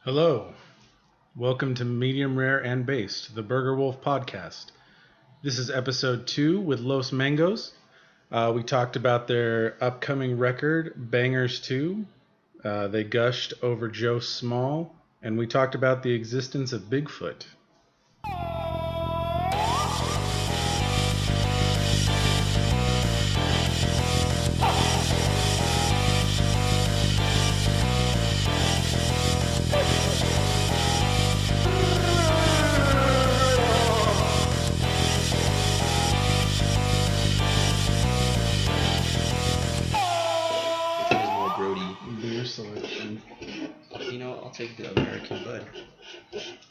Hello. Welcome to Medium Rare and Based, the Burgerwolf podcast. This is episode 2 with Los Mangos. We talked about their upcoming record, Bangerz II. They gushed over Joe Small, and we talked about the existence of Bigfoot. Beer selection. I'll take the American Bud.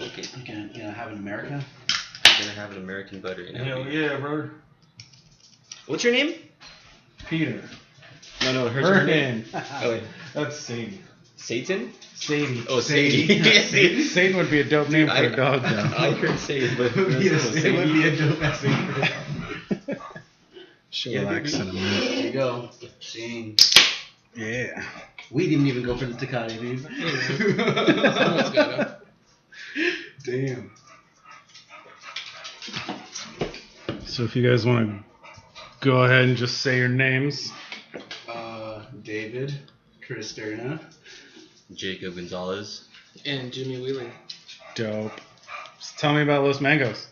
Okay, you gonna have an America? I'm gonna have an American Bud right now. Hell yeah, bro. What's your name? Peter. No, Her name. Oh wait, That's Sadie. Satan? Sadie. Oh, Sadie. Satan would be a dope name for a dog, though. I heard Satan, but It would be a dope ass name. She'll relax in a minute. There you go. Dang. Yeah. We didn't even go for the Tecate, dude. Someone's gotta. Damn. So if you guys want to go ahead and just say your names. David, Cristerna. Jacob Gonzalez. And Jimmy Wheeling. Dope. Just tell me about Los Mangos.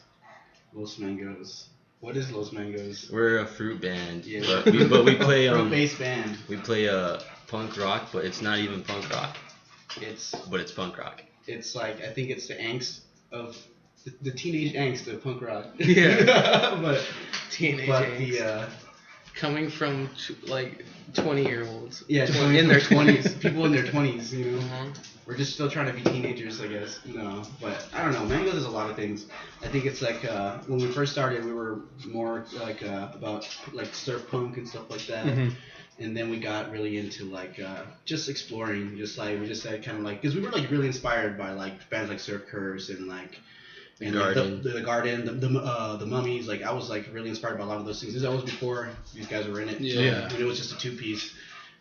Los Mangos. What is Los Mangos? We're a fruit band, Yeah. but we play Fruit-based band. we play punk rock, but it's not even punk rock. It's Punk rock. like, I think it's the angst of the teenage angst of punk rock. Yeah. but Teenage but angst. Coming from 20-year-olds. Yeah, in their 20s. People in their 20s, you know. Uh-huh. We're just still trying to be teenagers, I guess. No, but I don't know. Mango does a lot of things. I think it's like when we first started, we were more like about like surf punk and stuff like that. Mm-hmm. And then we got really into like just exploring, just like we just had kind of like, because we were like really inspired by like bands like Surf Curse and like and Garden. the Garden, the Mummies. Like I was like really inspired by a lot of those things. That was before these guys were in it. Yeah. So, when it was just a 2-piece,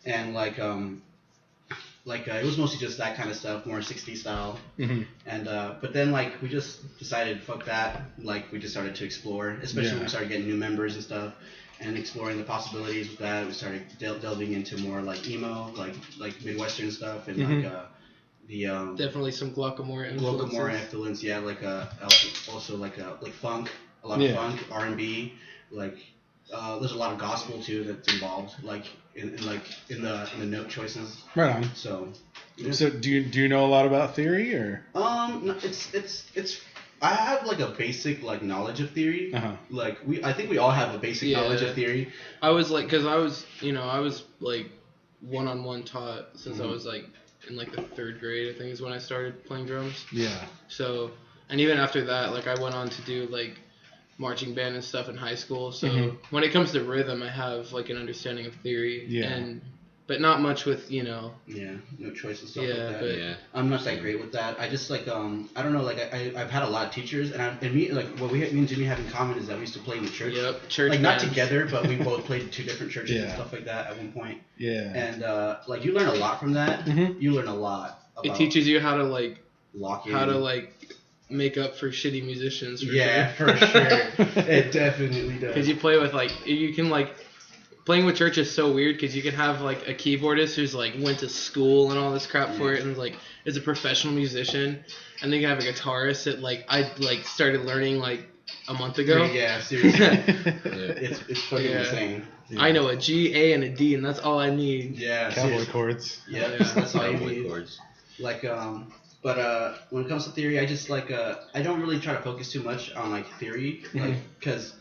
and like it was mostly just that kind of stuff, more 60s style. Mm-hmm. And but then like we just decided fuck that. Like we just started to explore, especially when we started getting new members and stuff, and exploring the possibilities with that. We started delving into more like emo, like Midwestern stuff, and like the Definitely some Glockamore influences. Glockamore influence, yeah, like also like funk, a lot of funk, R&B, like there's a lot of gospel too that's involved, like in the note choices. Right on. So. Yeah. So do you know a lot about theory or? No, it's I have like a basic like knowledge of theory. Uh-huh. Like I think we all have a basic knowledge of theory. I was like, cause I was like one-on-one taught since I was like in like the 3rd grade, I think is when I started playing drums. Yeah. So, and even after that, like I went on to do like marching band and stuff in high school. So when it comes to rhythm, I have like an understanding of theory. Yeah. But not much with Yeah, no choice and stuff like that. but Yeah. I'm not that great with that. I just like I don't know, like I've had a lot of teachers, and me what me and Jimmy have in common is that we used to play in the church. Yep, church like not bands. together, but we both played in 2 different churches and stuff like that at one point. Yeah. And like you learn a lot from that. Mhm. You learn a lot. It About teaches you how to like lock in. how to like make up for shitty musicians. For Yeah, sure. for sure. It definitely does. Because you play with like you can like playing with church is so weird because you can have like a keyboardist who's like went to school and all this crap for it and like is a professional musician, and then you can have a guitarist that like I like started learning like a month ago. Yeah, seriously. It's fucking insane. Yeah. I know a G, A, and a D, and that's all I need. Yeah, Cowboy seriously. chords. Yeah, Yeah. that's all you Cowboy need. chords. Like but when it comes to theory, I just like I don't really try to focus too much on like theory, like because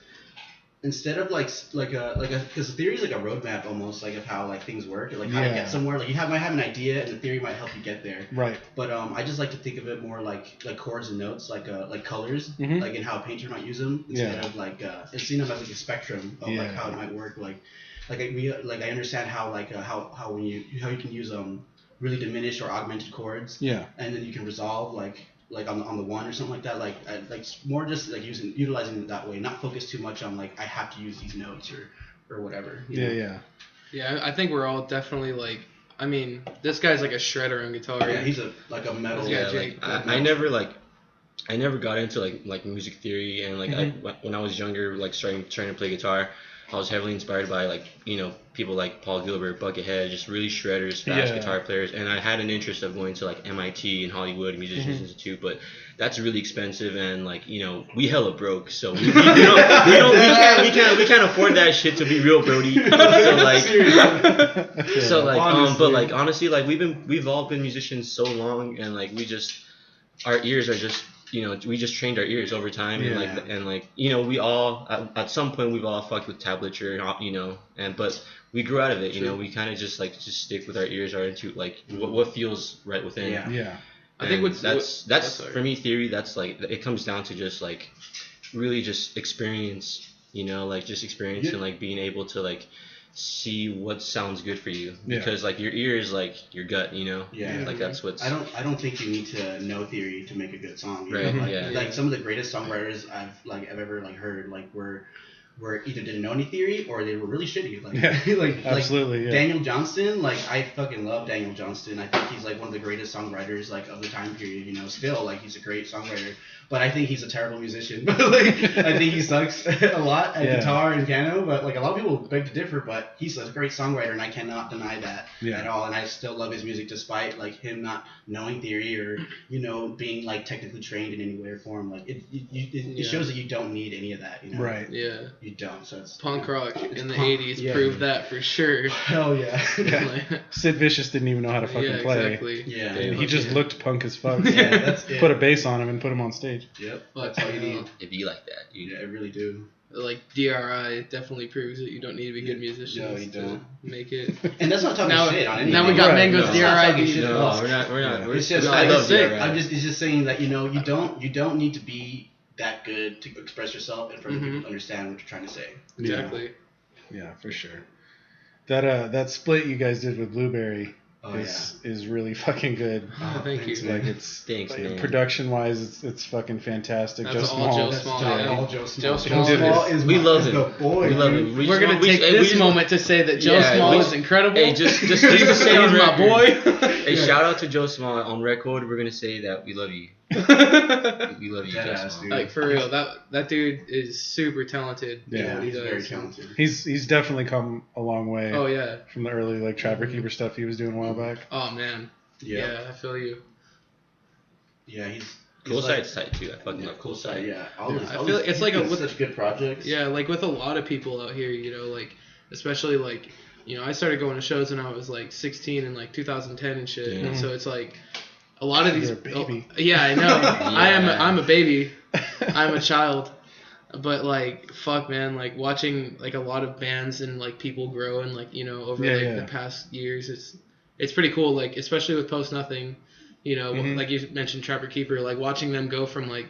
instead of because theory is like a roadmap almost, like of how like things work, like how to get somewhere. Like you might have an idea, and the theory might help you get there. Right. But I just like to think of it more like chords and notes, like colors, like in how a painter might use them, instead of like it's seen them as like a spectrum of like how it might work. Like I understand how how you can use really diminished or augmented chords. Yeah. And then you can resolve like on the one or something like that. Like more just like utilizing it that way, not focus too much on like I have to use these notes or whatever. you know? Yeah, I think we're all definitely like I mean, this guy's like a shredder on guitar. Yeah, he's a metal. Yeah, like I never got into like music theory, and like when I was younger, like trying to play guitar, I was heavily inspired by like people like Paul Gilbert, Buckethead, just really shredders, fast guitar players, and I had an interest of going to like MIT and Hollywood Musicians Institute, but that's really expensive, and like we hella broke, so we can't afford that shit to be real, Brody. So like but like honestly, like we've all been musicians so long, and like our ears are just we just trained our ears over time, and we all at some point we've all fucked with tablature, but we grew out of it. We kind of just stick with our ears, our into like what feels right within. Yeah. I think that's for me theory. That's like it comes down to just like really just experience. Like just experience and like being able to like see what sounds good for you, because like your ear is like your gut, like that's what's. I don't think you need to know theory to make a good song. Right. Like some of the greatest songwriters I've ever like heard were either didn't know any theory or they were really shitty. Absolutely. Daniel Johnston, like I fucking love Daniel Johnston. I think he's like one of the greatest songwriters like of the time period. Still like he's a great songwriter. But I think he's a terrible musician. But like, I think he sucks a lot at guitar and piano. But like a lot of people beg to differ. But he's a great songwriter, and I cannot deny that at all. And I still love his music despite like him not knowing theory or being like technically trained in any way or form. Like it shows that you don't need any of that. Right. Yeah. You don't. So it's punk rock in the '80s proved that for sure. Hell yeah. Sid Vicious didn't even know how to fucking play. Exactly. Yeah. He just looked punk as fuck. That's it. Put a bass on him and put him on stage. Yep. But that's all you need. It'd be like that, dude. Yeah, I really do. Like DRI definitely proves that you don't need to be good musicians No, you don't. to make it. And that's not talking shit on anything. Now we got Mango's DRI. DRI. No, we're not. It's just I love DRI. it's just saying that you don't need to be that good to express yourself and for other people to understand what you're trying to say. Exactly. Yeah, for sure. That split you guys did with Blueberry Oh, is really fucking good. Oh, thank you. Like it's Thanks, man. production wise, it's fucking fantastic. That's Joe all Small. Joe Small. Yeah. Yeah. All Joe Joe Small. Small is we love him. the boy. We love him. We're gonna take this moment to say that Joe Small is incredible. Hey, just to say on he's my record, boy. Hey, shout out to Joe Small on record. We're gonna say that we love you. We love you, Joe Small. Like for real, that dude is super talented. Yeah, he's does. very talented. He's definitely come a long way. Oh yeah. From the early like Trapper Keeper stuff he was doing a while back. Oh man. Yeah, I feel you. Yeah, he's Cool Side's tight too. I fucking love Cool Side. Yeah, I feel like it's like with such good projects. Yeah, like with a lot of people out here, like especially like I started going to shows when I was like 16 in like 2010 and shit. Yeah. And so it's like a lot of these. You're a baby. Yeah, I know. I'm a baby. I'm a child. But like fuck man, like watching like a lot of bands and like people grow and like over the past years, it's pretty cool. Like especially with Post Nothing, like you mentioned Trapper Keeper, like watching them go from like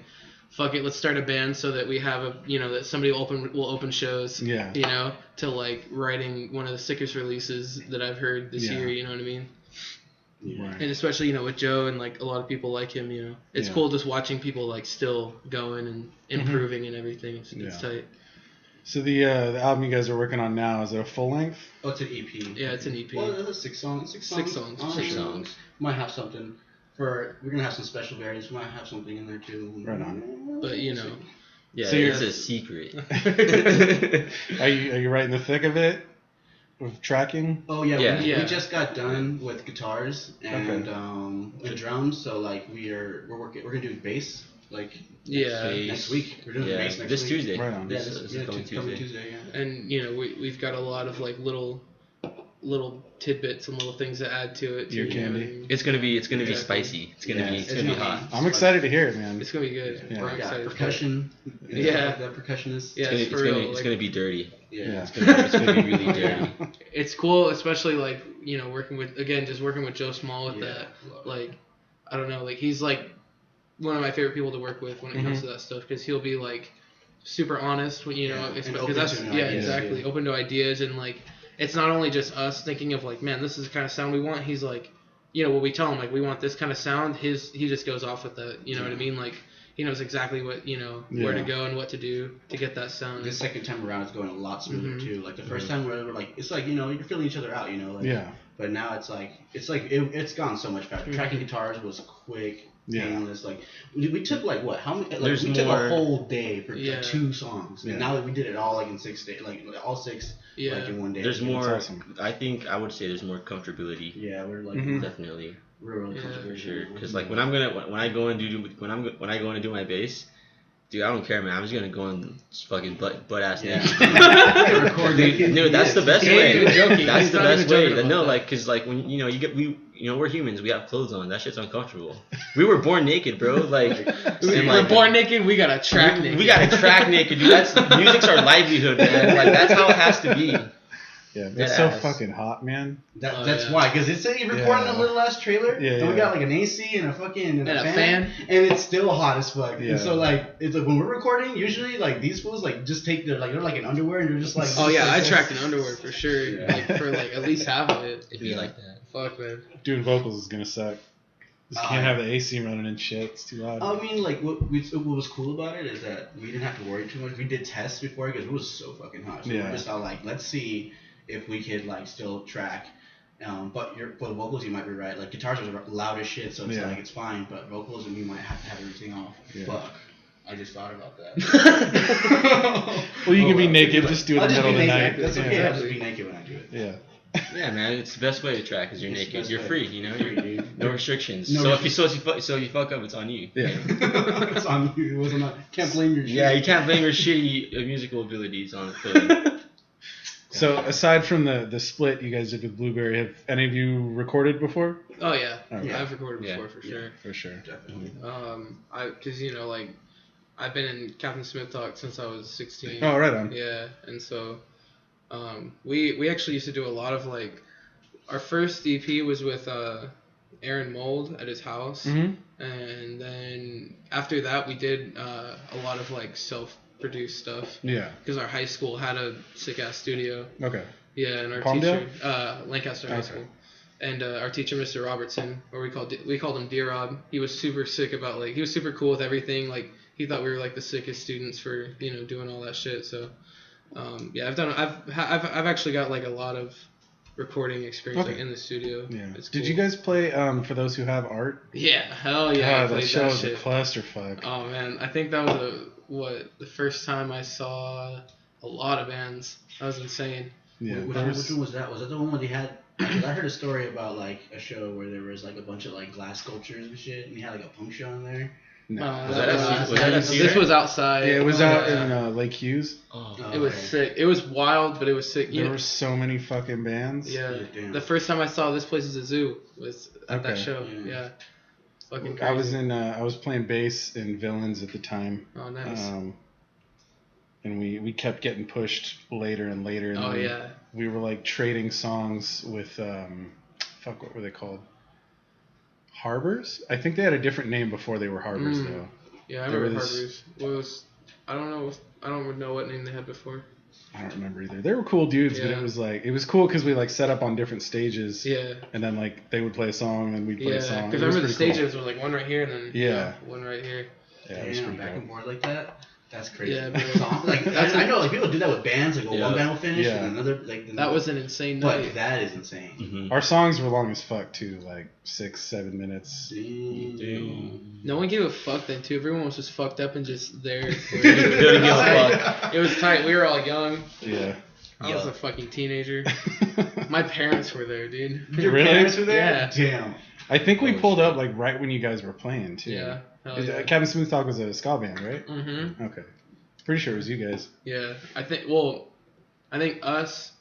fuck it, let's start a band so that we have a that somebody will open shows. Yeah. To like writing one of the sickest releases that I've heard this year. You know what I mean? Yeah. Right. And especially with Joe and like a lot of people like him, it's cool just watching people like still going and improving and everything. It's tight. So the album you guys are working on now, is it a full length? Oh, it's an EP. Yeah, it's an EP. Well, that's 6 songs. 6 songs. 6 songs. Honestly, 6 songs. Might have something we're gonna have some special variants. We might have something in there too. Right on. But Yeah, So it's a secret. Are you right in the thick of it? With tracking? Oh yeah, Yeah. We just got done with guitars and and drums. So like we're gonna do bass like next week. We're doing bass next this week. Tuesday. Right on. Yeah, This coming Tuesday. Yeah. and we've got a lot of like little tidbits and little things to add to it. Ear too, candy. It's gonna be Exactly. spicy. It's gonna be hot. I'm excited to hear it, man. It's gonna be good. Yeah. We're excited. Percussion. Yeah. Like that percussionist. Yeah, It's gonna be dirty. Yeah. It's gonna be really dirty. It's cool, especially like working with Joe Small with that. Like I don't know, like he's like one of my favorite people to work with when it comes to that stuff, because he'll be like super honest when because that's exactly open to ideas, and like it's not only just us thinking of like, man, this is the kind of sound we want. He's like, what we tell him, like we want this kind of sound. He just goes off with that. You know what I mean? Like he knows exactly what where to go and what to do to get that sound. The second time around, it's going a lot smoother too. Like the first time, where we're like, it's like you're feeling each other out. Like, But now it's gone so much faster. Tracking guitars was quick, painless. Like we took like what? How many? Like, we took a whole day for like 2 songs. And now that we did it all like in 6 days, like all 6 like in one day. There's more. Awesome. I think I would say there's more comfortability. Yeah, we're like definitely. We're really comfortable. For sure. Because like when I go in to do my bass. Dude, I don't care, man. I'm just gonna go and fucking butt ass naked. Dude, that's the best way. That's the best way. No, like, cause like when we're humans. We have clothes on. That shit's uncomfortable. We were born naked, bro. Like we're born naked. We gotta track naked. We gotta track naked, dude. Music's our livelihood, man. Like that's how it has to be. Yeah, it's so fucking hot, man. That's why, because it's recording a little ass trailer. Yeah, we got like an AC and a fucking a fan, and it's still hot as fuck. Yeah. And so like it's like when we're recording, usually like these fools like just take they're like in underwear and they're just like. Oh yeah, I tracked in underwear for sure. Yeah. Like for like at least half of it. It'd be like that. Fuck man. Doing vocals is gonna suck. You can't have the AC running and shit. It's too loud. I mean, like what was cool about it is that we didn't have to worry too much. We did tests before because it was so fucking hot. So we're just all like, let's see if we could like still track. But vocals, you might be right. Like guitars are loud as shit, so it's like it's fine. But vocals, we might have to have everything off. Yeah. Fuck. I just thought about that. Well, you can be naked. Just do it in the middle of the night. That's okay. I'll just be naked when I do it. Yeah. Yeah, man, it's the best way to track because you're naked. You're free, you know. No restrictions. No restrictions. If you fuck up, it's on you. Yeah. It's on you. It wasn't on. Can't blame your shit. Yeah, you can't blame your shitty musical abilities on it. So aside from the split you guys did with Blueberry, have any of you recorded before? Oh yeah, okay. I've recorded before for sure. For sure, definitely. Because like I've been in Captain Smith Talk since I was 16. Oh, right on. Yeah, and so we actually used to do a lot of like our first EP was with Aaron Mold at his house, and then after that we did a lot of like self-produced stuff. Yeah. Because our high school had a sick ass studio. Okay. Yeah, and our Palmdale? teacher, Lancaster High School, and our teacher, Mr. Robertson, or we called him Dear Rob. He was super sick about he was super cool with everything. Like he thought we were like the sickest students for doing all that shit. So I've actually got like a lot of recording experience like in the studio. Yeah. It's Did cool. you guys play for those who have art? Yeah, hell yeah. God, that show was a clusterfuck. Oh man, I think that was the first time I saw a lot of bands. That was insane. Yeah. Which one was that? Was that the one where they had? Cause I heard a story about like a show where there was like a bunch of like glass sculptures and shit, and he had like a punk show in there. No. This was outside. Yeah, it was out in Lake Hughes. It was sick. It was wild, but it was sick. There were so many fucking bands. Yeah. The first time I saw This Place Is a Zoo was at that show. Yeah. Fucking crazy. I was playing bass in Villains at the time. Oh, nice. And we kept getting pushed later and later. And we were like trading songs with what were they called? Harbors? I think they had a different name before they were Harbors though. Yeah, I remember Harbors. I don't know what name they had before. I don't remember either. They were cool dudes, but it was cool because we like set up on different stages. Yeah. And then like they would play a song and we'd play a song. Because I remember the stages were like one right here and then one right here. Yeah, it was pretty back cool. and forth like that. That's crazy. Yeah, like I know like people do that with bands. Like one band will finish and another like. That was an insane night. But that is insane. Mm-hmm. Our songs were long as fuck too, like 6-7 minutes. Damn. No one gave a fuck then too. Everyone was just fucked up and just there. It was tight. We were all young. Yeah. I was a fucking teenager. My parents were there, dude. Your parents were there? Yeah. Damn. I think we pulled up like right when you guys were playing too. Yeah. Captain Smooth Talk was a ska band, right? Mm-hmm. Okay. Pretty sure it was you guys. Yeah. I think us,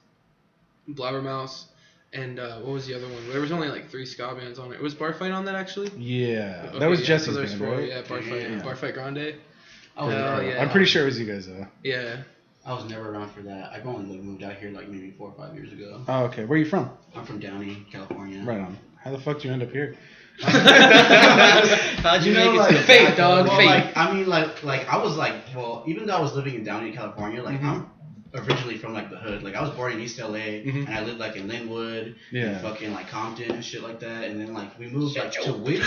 Blabbermouse, and what was the other one? There was only like 3 ska bands on it. Was Barfight on that actually? Yeah. Okay, that was Jesse's band, 4, right? Yeah, Barfight. Barfight Grande. Oh yeah. I'm pretty sure it was you guys though. Yeah. I was never around for that. I've only moved out here like maybe 4 or 5 years ago. Oh, okay. Where are you from? I'm from Downey, California. Right on. How the fuck did you end up here? How'd you make it to fate, dog? Well, fate. like, I mean, like I was like, well, even though I was living in Downey, California, like I'm originally from like the hood. Like I was born in East LA, and I lived like in Linwood, and fucking like Compton and shit like that. And then like we moved like to Whittier.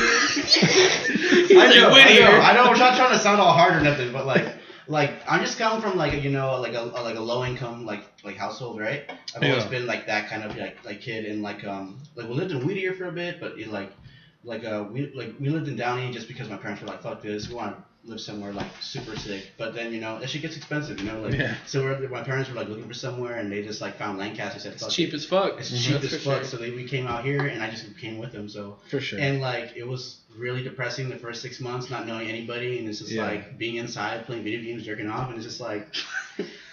I know. I'm not trying to sound all hard or nothing, but like like I'm just coming from like a low income like household, right? I've always been like that kind of like kid, and like we lived in Whittier for a bit, but we lived in Downey just because my parents were like, fuck this, we want to live somewhere like super sick. But then that shit gets expensive, So my parents were like looking for somewhere, and they just like found Lancaster. Said, it's cheap as fuck. It's cheap as fuck. So we came out here, and I just came with them. So for sure. And like it was really depressing the first 6 months, not knowing anybody, and it's just like being inside playing video games, jerking off, and it's just like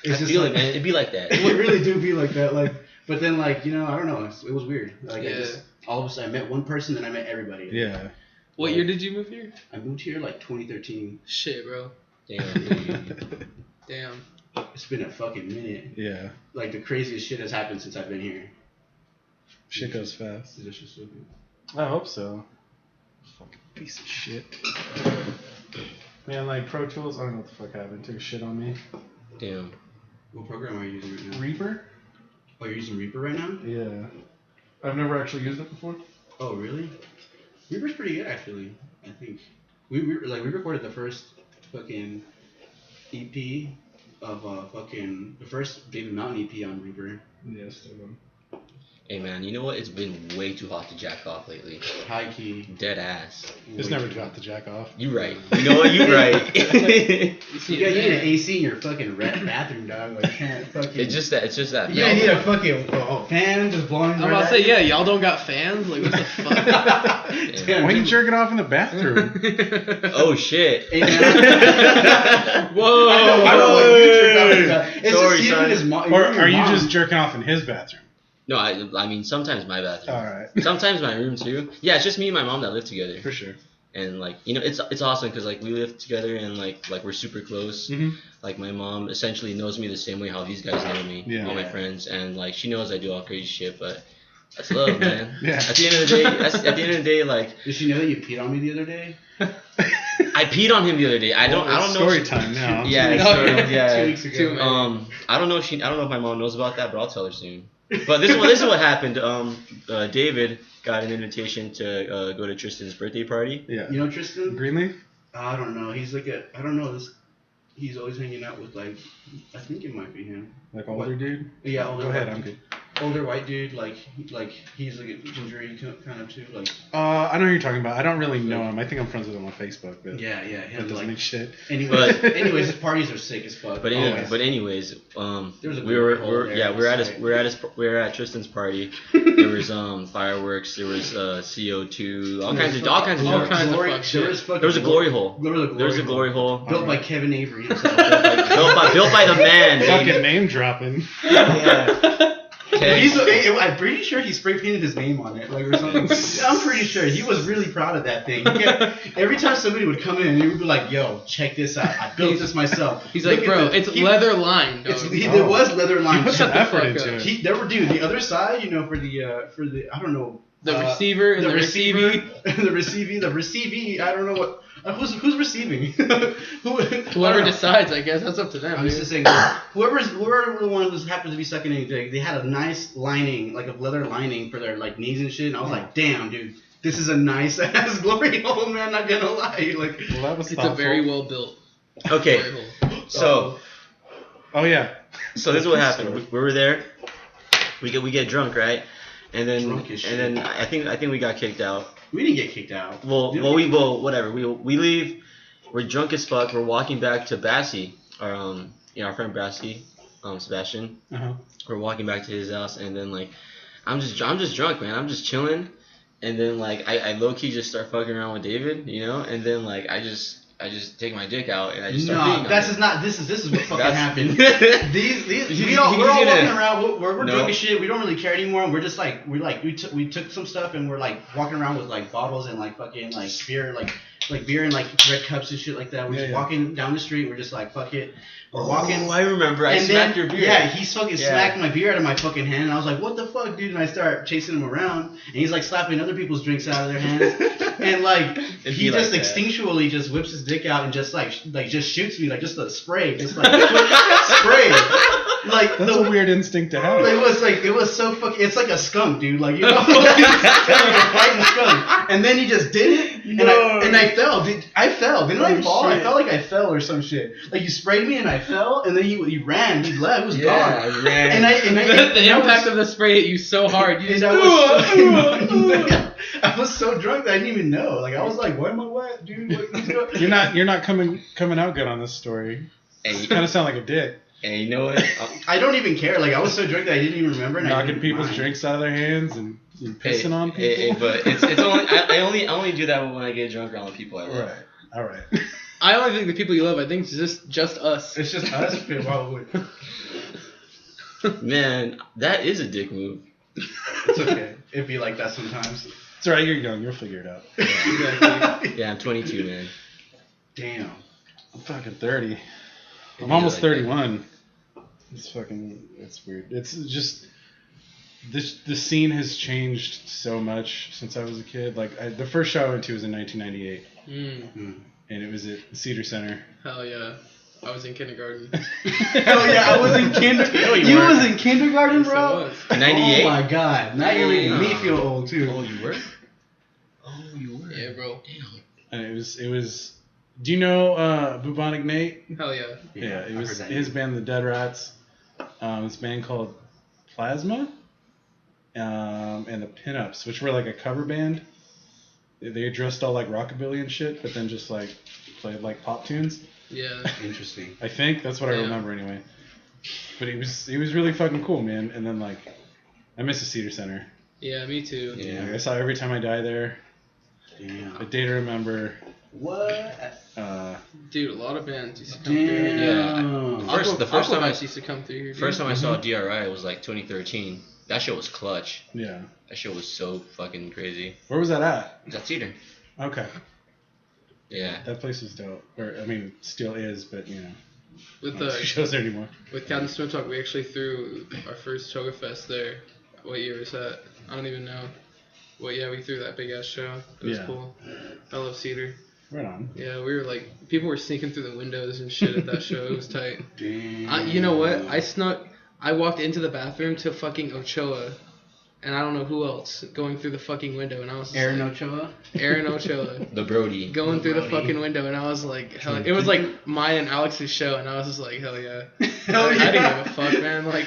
it's just like man, it'd be like that. It would really do be like that. Like, but then like I don't know, it was weird. Like I just all of a sudden I met one person, then I met everybody. Yeah. What year did you move here? I moved here like 2013. Shit, bro. Damn. It's been a fucking minute. Yeah. Like the craziest shit has happened since I've been here. Shit goes fast. It's just so good. I hope so. Fucking piece of shit. Man, like Pro Tools, I don't know what the fuck happened. Took a shit on me. Damn. What program are you using right now? Reaper? Oh, you're using Reaper right now? Yeah. I've never actually used it before. Oh, really? Reaper's pretty good, actually. I think we recorded the first fucking EP of the first Baby Mountain EP on Reaper. Yeah, still one. Hey man, you know what? It's been way too hot to jack off lately. High key. Dead ass. It's never too hot to jack off. You right. You know what? You right. You need an AC in your fucking bathroom, dog. Like, can't fucking. It's just that. You need a fucking fan just blowing. I'm about to say, y'all don't got fans? Like, what the fuck? Why are you jerking off in the bathroom? Oh shit. Hey, whoa. I know what you jerk off in the bathroom. It's Sorry, just son. his mom. Or are you just jerking off in his bathroom? No, I mean sometimes my bathroom. All right. Sometimes my room too. Yeah, it's just me and my mom that live together. For sure. And like it's awesome because like we live together and like we're super close. Mm-hmm. Like my mom essentially knows me the same way how these guys know me, all my friends, and like she knows I do all crazy shit, but that's love, man. Yeah. At the end of the day, like. Did she know that you peed on me the other day? I peed on him the other day. I don't know. Story time now. Yeah, 2 weeks ago. I don't know if my mom knows about that, but I'll tell her soon. But this is what happened. David got an invitation to go to Tristan's birthday party. Yeah. You know Tristan? Greenleaf? I don't know. He's like I don't know this. He's always hanging out with like, I think it might be him. Like older dude? Yeah, older. Go ahead, I'm good. Older white dude, like he's like a gingery kind of too, like. I know who you're talking about. I don't really know him. I think I'm friends with him on Facebook, but yeah, him, that doesn't like, mean shit. Anyways, his parties are sick as fuck. But anyways, we were at Tristan's party. There was fireworks. There was CO2. All kinds of shit. There was a glory hole. There was a glory hole built by Kevin Avery. built by the man. Fucking name dropping. Yeah. I'm pretty sure he spray painted his name on it, like or something. I'm pretty sure he was really proud of that thing. Every time somebody would come in, he would be like, "Yo, check this out! I built this myself." He's like, "Bro, it's leather lined." There was leather lined. Put some effort into it. The other side, for the I don't know. The receiver and the receiving. The receiving. I don't know what. Who's receiving? Whoever decides, I guess that's up to them. I'm just saying, whoever the one who happens to be sucking anything, they had a nice lining, like a leather lining for their like knees and shit. And I was like, damn, dude, this is a nice ass glory hole, man. Not gonna lie, like that was it's thoughtful. A very well built. Okay, so. Oh yeah. So this is what happened. We were there. We get drunk, right? And then I think we got kicked out. We didn't get kicked out. Whatever. We leave. We're drunk as fuck. We're walking back to Bassie, our friend Bassie, Sebastian. Uh-huh. We're walking back to his house, and then like, I'm just drunk, man. I'm just chilling, and then like I low key just start fucking around with David, and then like I just take my dick out and I just start beating on it. This is what fucking happened. We're all walking around. We're drunk as shit. We don't really care anymore. And we're just like we took some stuff and we're like walking around with like bottles and like fucking like beer and like red cups and shit like that. We're just walking down the street. We're just like fuck it. We're walking. I remember. I smacked your beer. Yeah, he fucking smacked my beer out of my fucking hand. And I was like, what the fuck, dude? And I start chasing him around. And he's like slapping other people's drinks out of their hands. And like he just instinctually just whips his dick out and just like just shoots me like just a spray, just like spray. Like That's a weird instinct to have. It was so fucking. It's like a skunk, dude. Like you're fighting a skunk, and then he just did it, and I fell. I fell. Didn't I fall? Shit. I felt like I fell or some shit. Like you sprayed me and I fell, and then he ran. He left. He was gone. I ran. The impact of the spray hit you so hard. You just I was so drunk that I didn't even know. Like I was like, "Why am I wet, dude?" Like, you're not coming out good on this story. Hey, you kind of sound like a dick. And you know what? I don't even care. Like I was so drunk that I didn't even remember. And knocking people's drinks out of their hands and pissing on people. But it's only I only do that when I get drunk around the people I love. Right. All right. I only think the people you love. I think it's just us. It's just us. Probably. Man, that is a dick move. It's okay. It'd be like that sometimes. It's alright. You're young. You'll figure it out. Yeah, I'm 22, man. Damn. I'm fucking 30. I'm almost 31. It's weird. It's just the scene has changed so much since I was a kid. Like the first show I went to was in 1998, and it was at Cedar Center. Hell yeah, I was in kindergarten. Hell yeah, I was in kindergarten. You was in kindergarten, bro. In 98. Oh my god, now you're making me feel old too. Oh, you were. Oh, you were. Yeah, bro. Damn. And it was. Do you know Bubonic Nate? Hell yeah. Yeah, it was his band, the Dead Rats. This band called Plasma, and the Pinups, which were like a cover band. They dressed all like rockabilly and shit, but then just like played like pop tunes. Yeah. Interesting. I think that's what I remember anyway. But it was really fucking cool, man. And then like, I miss the Cedar Center. Yeah, me too. Yeah, like, I saw Every Time I Die there. Damn. A Day to Remember. What? Dude, a lot of bands used to come through. Yeah. The first time I used to come through here. First time I saw DRI was like 2013. That shit was clutch. Yeah. That shit was so fucking crazy. Where was that at? It was at Cedar. Okay. Yeah. That place is dope. Or I mean, still is, but you know. With the shows there anymore. With Captain Swim Talk, we actually threw our first Toga Fest there. What year was that? I don't even know. Well, yeah, we threw that big ass show. It was cool. I love Cedar. Right on. Yeah, we were like, people were sneaking through the windows and shit at that show. It was tight. Damn. You know what? I walked into the bathroom to fucking Ochoa, and I don't know who else going through the fucking window, and I was just Aaron Ochoa. The Brody. Going through the fucking window, and I was like, hell, it was like mine and Alex's show, and I was just like, hell yeah. Hell yeah. I didn't give a fuck, man. Like,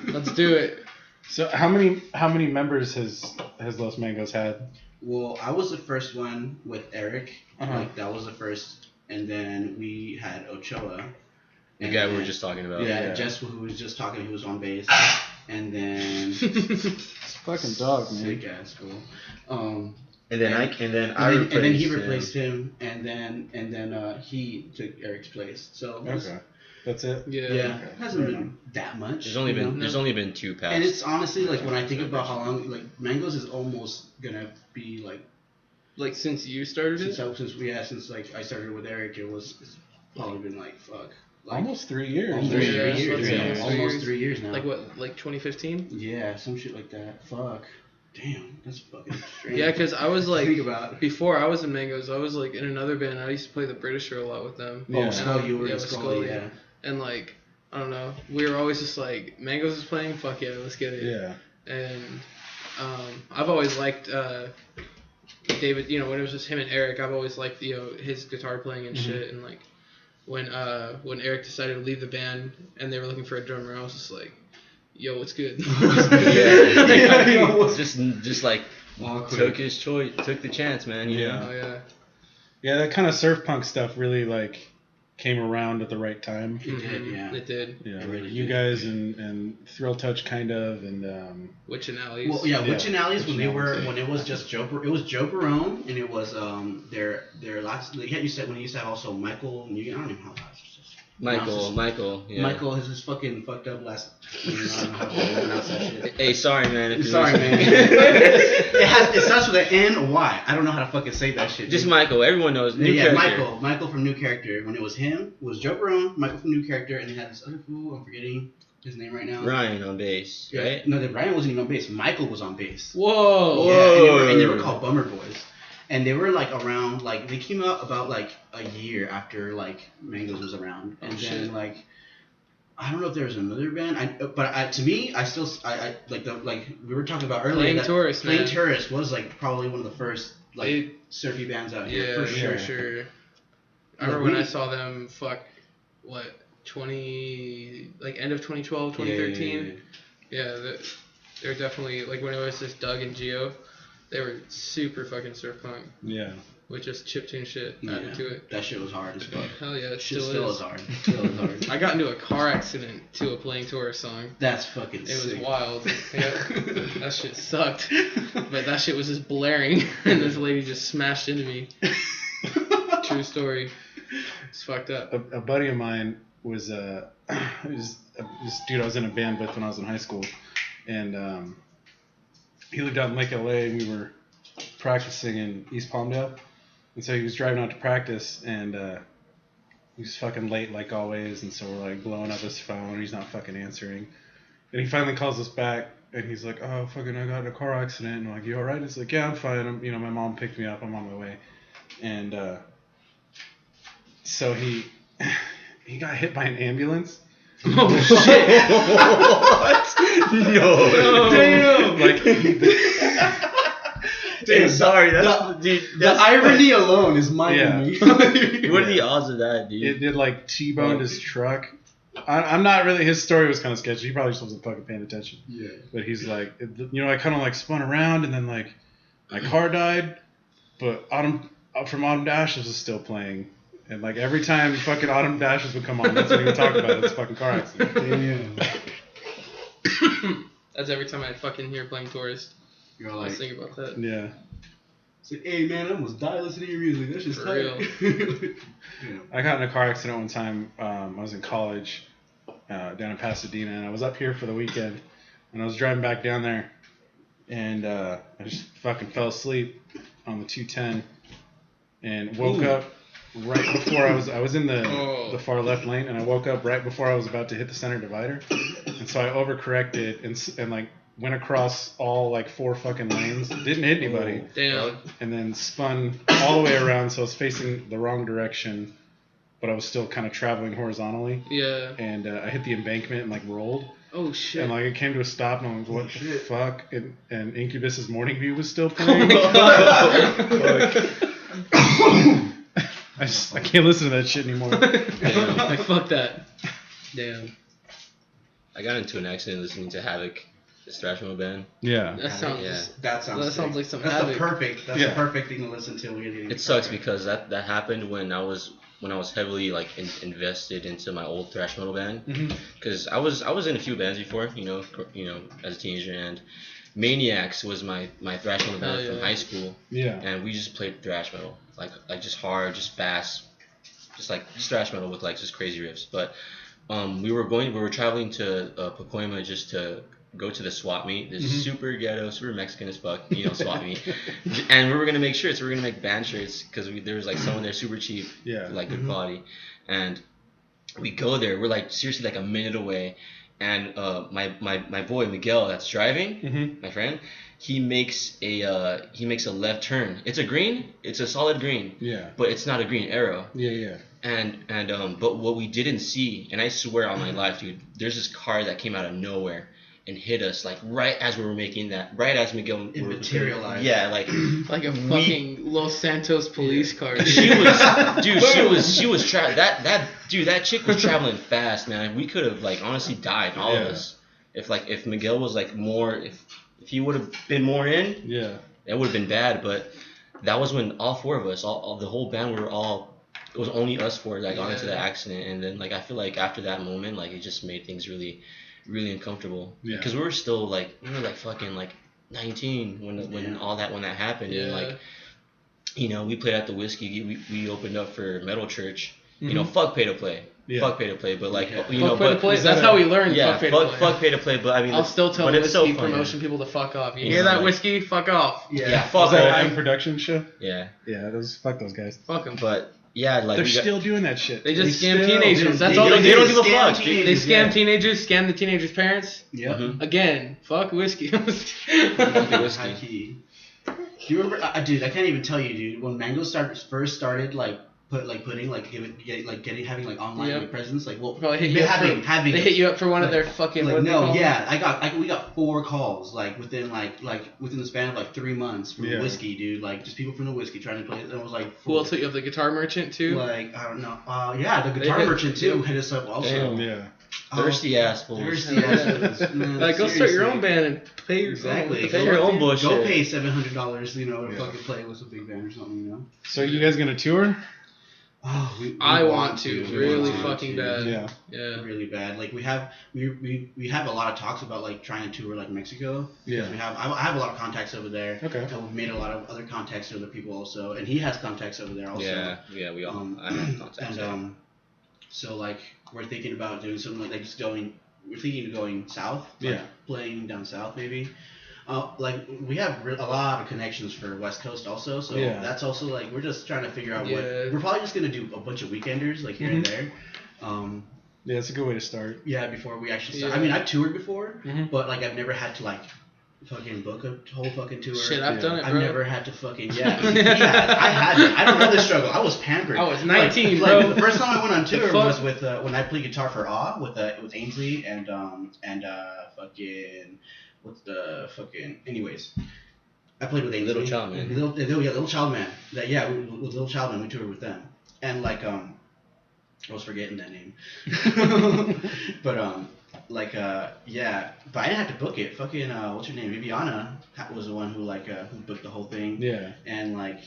let's do it. So how many members has Los Mangos had? Well, I was the first one with Eric. Uh-huh. Like that was the first, and then we had Ochoa. The guy we were just talking about. Yeah, Jess, who was just talking, he was on bass, and then it's fucking dog, man. sick ass, cool. And then he replaced him, and then he took Eric's place. So okay, that's it. Yeah, it hasn't been that much. There's only been 2 passes. And it's honestly like when I think about how long, like Mangoes is almost gonna be like since you started it. Since like I started with Eric, it's probably been like fuck. Like, almost 3 years. Almost 3 years. Yeah. Almost 3 years now. Like what? Like 2015? Yeah, some shit like that. Fuck. Damn, that's fucking strange. Yeah, because I was like, think about. Before I was in Mangoes, I was like in another band. I used to play the Britisher a lot with them. Oh, Skull, you were in Skull, yeah. And like, I don't know, we were always just like, Mangoes is playing, fuck yeah, let's get it. Yeah. And I've always liked David, you know, when it was just him and Eric, I've always liked, you know, his guitar playing and shit. And like, when Eric decided to leave the band and they were looking for a drummer, I was just like, yo, what's good? just like took his choice, took the chance, man. You know? Oh yeah. Yeah, that kind of surf punk stuff really like came around at the right time. It did, yeah. It did. Yeah, really you did. Guys and Thrill Touch kind of and Witch and Alleys. Well, yeah, Witch and Alleys when it was just Joe Barone and it was their last. When he used to have also Michael. I don't even know how Michael, yeah. Michael has his fucking fucked up last. I don't know how to pronounce that shit. Hey, sorry, man. Sorry, man. It starts with an N or Y. I don't know how to fucking say that shit. Just dude. Michael. Everyone knows. New character. Michael from New Character. When it was him, it was Joe Barone, Michael from New Character, and he had this other fool. I'm forgetting his name right now. Ryan on bass, right? No, Ryan wasn't even on bass. Michael was on bass. Whoa. Yeah, and they were called Bummer Boys. And they were like around, like they came out about like a year after like Mangoes was around, and then like I don't know if there was another band. To me, I still like we were talking about earlier. Playing Tourist, Playing Tourist was like probably one of the first like surfy bands out here. Yeah, for sure. I remember when I saw them. End of 2012, 2013. Yeah, they're definitely like when it was just Doug and Gio. They were super fucking surf punk. Yeah. With just chiptune shit added to it. That shit was hard as fuck. Hell yeah, it still is hard. Still is hard. I got into a car accident to a Playing Tourist song. That's fucking sick. It was wild. Yeah. That shit sucked. But that shit was just blaring, and this lady just smashed into me. True story. It's fucked up. A buddy of mine was this dude I was in a band with when I was in high school, and he lived out in Lake LA, and we were practicing in East Palmdale, and so he was driving out to practice, and he was fucking late like always, and so we're like blowing up his phone, and he's not fucking answering, and he finally calls us back, and he's like, oh fucking I got in a car accident, and I'm like, you alright? He's like, yeah, I'm fine, my mom picked me up, I'm on my way, and so he got hit by an ambulance. Oh shit! What? No. Damn. Like. Dude, sorry. The irony alone is minding me. What are the odds of that, dude? It did like T-boned his truck. I'm not really. His story was kind of sketchy. He probably just wasn't fucking paying attention. Yeah. But he's like, I kind of like spun around, and then like my car died, but From Autumn Dashes was still playing. And like every time fucking Autumn Dashes would come on, that's what he would talk about. It's fucking car accident. Damn. That's every time I fucking hear Playing Tourist. You're like, I was thinking about that. Yeah. It's like, hey man, I almost died listening to your music. That's just for real. I got in a car accident one time. I was in college down in Pasadena, and I was up here for the weekend, and I was driving back down there, and I just fucking fell asleep on the 210, and woke up right before I was in the far left lane, and I woke up right before I was about to hit the center divider, and so I overcorrected and like went across all like 4 fucking lanes, didn't hit anybody, damn, and then spun all the way around, so I was facing the wrong direction, but I was still kind of traveling horizontally. Yeah. And I hit the embankment and like rolled. Oh shit. And like it came to a stop, and I was like, what the fuck? And Incubus's Morning View was still playing. I can't listen to that shit anymore. Damn. Like fuck that. Damn. I got into an accident listening to Havoc, this thrash metal band. Yeah. That sounds like some That's Havoc. the perfect thing to listen to when you're getting. It sucks because that happened when I was heavily like invested into my old thrash metal band. Because I was in a few bands before, as a teenager, and Maniacs was my thrash metal band from high school. Yeah. And we just played thrash metal, like just hard, just fast, just thrash metal with like just crazy riffs. But we were traveling to Pacoima just to go to the swap meet, this super ghetto, super Mexican as fuck, swap meet, and we were gonna make shirts. We were gonna make band shirts because there was like someone there super cheap, for, like good quality, and we go there. We're like seriously like a minute away, and my boy Miguel that's driving, my friend, he makes a left turn. It's a green, it's a solid green, but it's not a green arrow. And but what we didn't see, and I swear on my life, dude, there's this car that came out of nowhere and hit us like right as we were making that, right as Miguel materialized. Yeah, like a fucking Los Santos police car. She was that chick was traveling fast, man. We could have like honestly died, all of us. If Miguel was like more, if he would have been more in, it would have been bad. But that was when all 4 of us, all the whole band, it was only us 4 that got into the accident, and then like I feel like after that moment, like it just made things really, really uncomfortable. Because we were still like fucking like 19 when that happened, and like we played at the Whiskey. We opened up for Metal Church. Fuck pay to play. Fuck pay to play, but like fuck pay to play. That's how we learned. Fuck pay to play. But I mean, I'll still tell Whiskey so promotion people to fuck off. You hear that, Whiskey? Fuck off. Fuck Was that off. an production show? Yeah. Fuck those guys. Fuck them. But yeah, like they're still doing that shit. They just scam teenagers. That's all they do. They don't give a fuck. They scam teenagers, scam the teenagers' parents. Yep. Again, fuck Whiskey. Whiskey. Do you remember, dude? I can't even tell you, dude. When Mango first started like having like online presence, like probably hit you having they hit you up for one of their fucking we got 4 calls like within the span of like 3 months from whiskey, dude, like just people from the whiskey trying to play it. And it was like, who else hit you up? The Guitar Merchant too? Like I don't know, the Guitar Merchant too hit us up also. Damn. Thirsty assholes. Like, go start your own band and pay your own bullshit. Go pay $700, to fucking play with a big band or something, So you guys gonna tour? Oh, I want to really fucking bad. Yeah, really bad. Like we have a lot of talks about like trying to tour like Mexico. Yeah, I have a lot of contacts over there. Okay. And we've made a lot of other contacts with other people also, and he has contacts over there also. Yeah, we all. I have contacts. And so like we're thinking about doing something like just going. We're thinking of going south. Like playing down south maybe. Like we have a lot of connections for West Coast also, so that's also like we're just trying to figure out what we're probably just gonna do a bunch of weekenders like here and there. Yeah, it's a good way to start. Yeah, before we actually start. I mean, I've toured before, but like I've never had to like fucking book a whole fucking tour. Shit, I've done it, bro. I've never had to fucking I had it. I don't know the struggle. I was pampered. I was 19, bro. Like, the first time I went on tour was with when I played guitar for Awe with Ainsley and fucking. What's the fucking... Anyways, I played with Ainsley. Little Child Man. Little Child Man. With Little Child Man, we toured with them. And, like, I was forgetting that name. But, but I didn't have to book it. Fucking, what's her name? Viviana was the one who, like, who booked the whole thing. Yeah. And, like,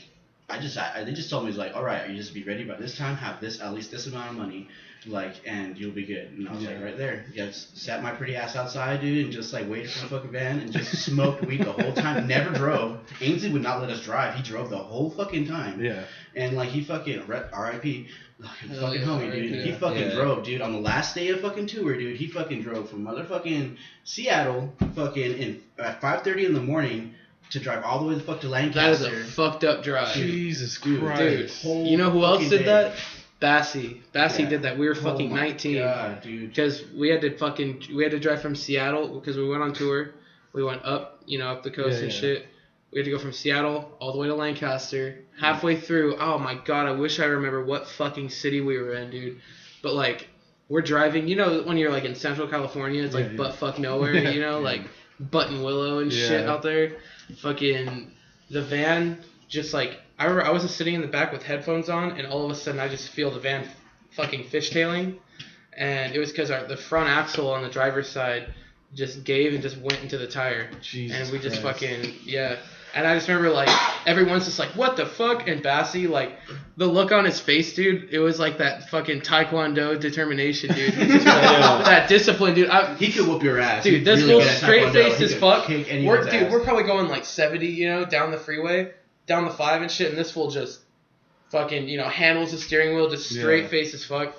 they just told me, like, all right, you just be ready by this time, have this, at least this amount of money. Like, and you'll be good. And I was like, right there. Just sat my pretty ass outside, dude, and just like waited for the fucking van and just smoked weed the whole time. Never drove. Ainsley would not let us drive. He drove the whole fucking time. Yeah. And like he fucking R.I.P. Fucking homie, dude. He fucking drove, dude. On the last day of fucking tour, dude, he fucking drove from motherfucking Seattle, fucking at 5:30 in the morning. To drive all the way the fuck to Lancaster. That is a fucked up drive. Jesus Christ. Dude, you know who else did that? Bassy did that. We were fucking 19. God, dude. Because we had to drive from Seattle because we went on tour. We went up, up the coast and shit. We had to go from Seattle all the way to Lancaster. Halfway through, oh my god, I wish I remember what fucking city we were in, dude. But like, we're driving, when you're like in Central California, it's like butt fuck nowhere, like Buttonwillow and shit out there. Fucking the van just like I remember I was just sitting in the back with headphones on and all of a sudden I just feel the van fucking fishtailing, and it was because the front axle on the driver's side just gave and just went into the tire. Jesus and we just Christ. fucking and I just remember like everyone's just like what the fuck, and Bassy, like the look on his face, dude, it was like that fucking taekwondo determination, dude. That discipline, dude. He could whoop your ass, dude. This really fool's straight faced as fuck. We're probably going like 70, down the freeway, down the 5 and shit, and this fool just fucking handles the steering wheel, just straight faced as fuck.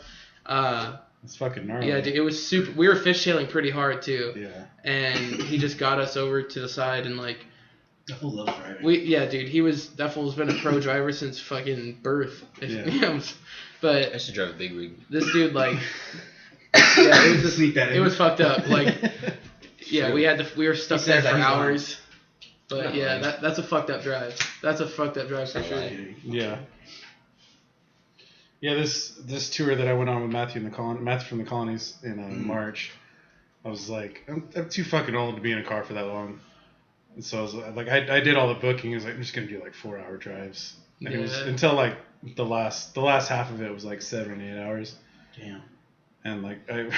It's fucking gnarly. Yeah, dude, it was super. We were fishtailing pretty hard too. Yeah. And he just got us over to the side and like. That fool loves driving. That fool's been a pro driver since fucking birth. Yeah. I But used to drive a big rig. This dude like, it was fucked up. Like, we were stuck there for hours. But that's a fucked up drive. That's a fucked up drive for sure. Yeah. Yeah, this tour that I went on with Matthew from the Colonies in March, I was like, I'm too fucking old to be in a car for that long. And so I was like, I did all the booking. I was like, I'm just gonna do like 4-hour drives. And it was until like the last half of it was like 7 or 8 hours. Damn. And like I